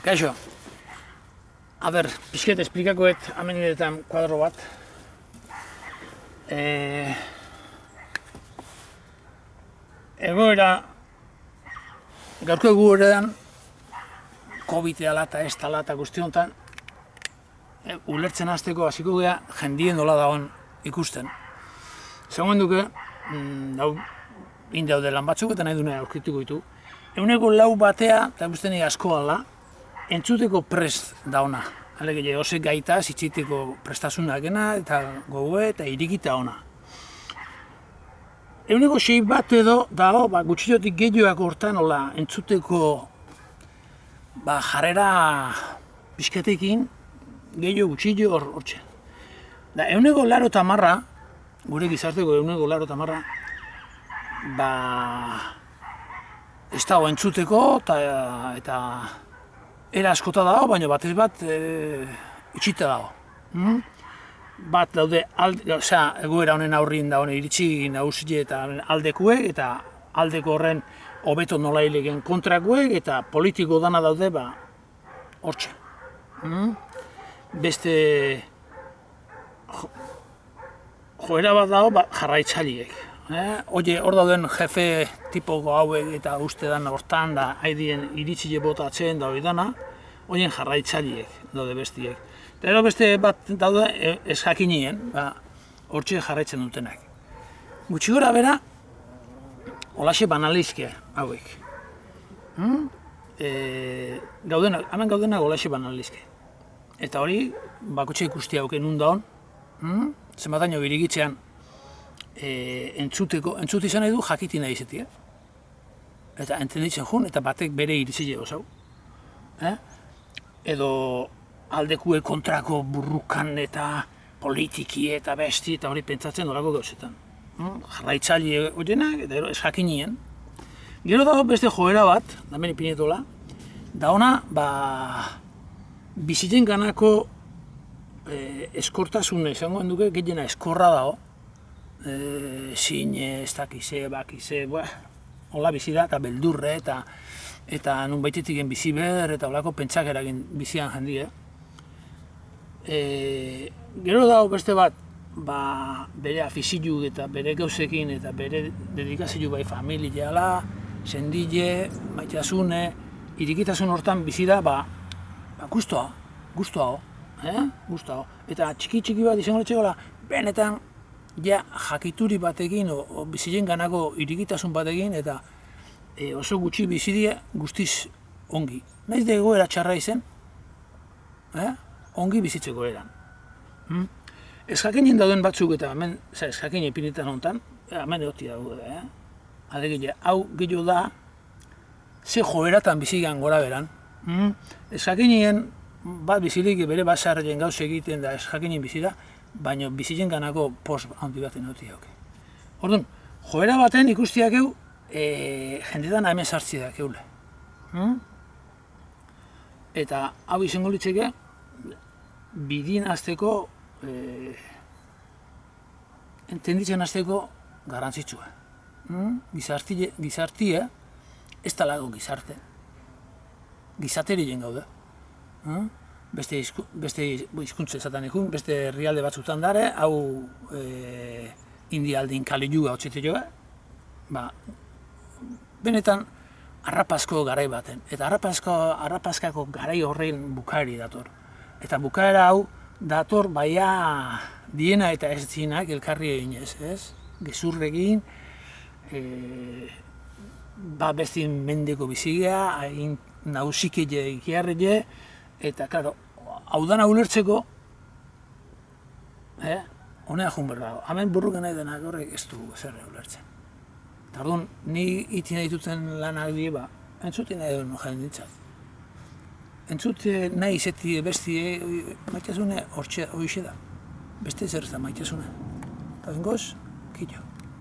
Kaixo, pixket esplikakoet amenidetan kuadro bat. Egoera, gaurko egoeran, COVID ala eta ez tala eta guzti honetan, ulertzen hasteko hasiko gea jendien nola dagoen ikusten. Zegoen duke, indaude lan batzuk eta nahi dunea aurkituko ditu. Eguneko lau batea, eta guztien asko ala, entzuteko prest da ona. Alegile, osek gaita, zitziteko prestasunak gena, eta gogoe, eta irikita ona. Eguneko 6 bat edo, dago, gutxillotik gehioak hortan, entzuteko jarrera pixkatekin, gehio gutxillo hortxe. Eguneko 80, gure gizarteko eguneko 80, ez dago entzuteko, eta era askota dago, baina batez bat itxita dago. Bat daude, egoera honen aurrin da hone iritsi nagusie eta aldekuek, eta aldeko horren hobeto nola hilegen kontrakuek, eta politiko dana daude, hortxe. Beste joera bat dago, jarraitzaileek. Hor dauden jefe tipoko hauek eta uste dan hortan da haidien iritsi botatzen da hori dana, horien jarraitzaileek daude bestiek. Eta ero beste bat daude ez jakinien, hortxe jarraitzen dutenak. Gutxi gora bera, holaxe banalizke hauek. Hemen gaudenak holaxe banalizke. Eta hori, bakotxe ikusti hauken undaon, zenbataino birigitzean, entzuti izan nahi du jakiti nahi izetia. Eta entenditzen jun, eta batek bere iritzile osau. Edo aldekue kontrako burrukan eta politiki eta besti eta hori pentsatzen horako gauzetan. Jarraitzaile horienak eta ez jakinien. Gero dago beste joera bat, damen ipinetola, da ona, bizitzen ganako eskortasuna izango duke, gehiena eskorra dago. Zine, ez dakize, bakize, hola bizi da, eta beldurre, eta nun baitetik gen bizi behar, eta holako pentsakerakin bizian jendia. Gero dago beste bat, bere afizilu eta bere gauzekin, eta bere dedikazio bai familia, sendile, maitasune, irikitasun hortan bizi da, guztua. Eta txiki bat izango letxegola, benetan, jakituri batekin, o bizilen ganako irikitasun batekin, eta oso gutxi bizidie guztiz ongi. Naiz da egoera txarra izen, ongi bizitzeko eran. Ez jakinen dauden batzuk eta hemen, ez jakinen epinetan honetan, hemen egotia daude, alegile, hau gehiago da, ze joeratan bizigan gora beran. Ez jakinen bat bizilik bere basarren gauz egiten da ez jakinen bizi da, baina bizitzen ganako post handi baten hauti hauke. Orduan, joera baten ikustiak egu, jendetan hemen sartzi da eule. Eta hau izango litzeke, bidin azteko, entenditzen azteko garrantzitsua. Gizartie, ez talago gizarte. Gizateri jen gaude. Beste hizkuntza esaten ikun, beste herrialde batzutan dare, hau India aldin Kaliyuga hotxete joa, benetan arrapazko garai baten, eta arrapazkako garai horrein bukaeri dator. Eta bukaera hau dator baia diena eta ez zinak elkarri eginez, ez? Gezurregin, bestin mendeko bizigea, hain nausikile ikiarrile, eta, klaro, hau dana ulertzeko, honea jun behar dago. Hemen burruken nahi denak horrek ez du zer ulertzen. Eta orduan, ni iti nahi duten lanak die, entzuti nahi duen jenditzat. Entzuti nahi izeti besti, maitasune hortxe da. Beste zer ez da maitasune. Eta bengoz, kito.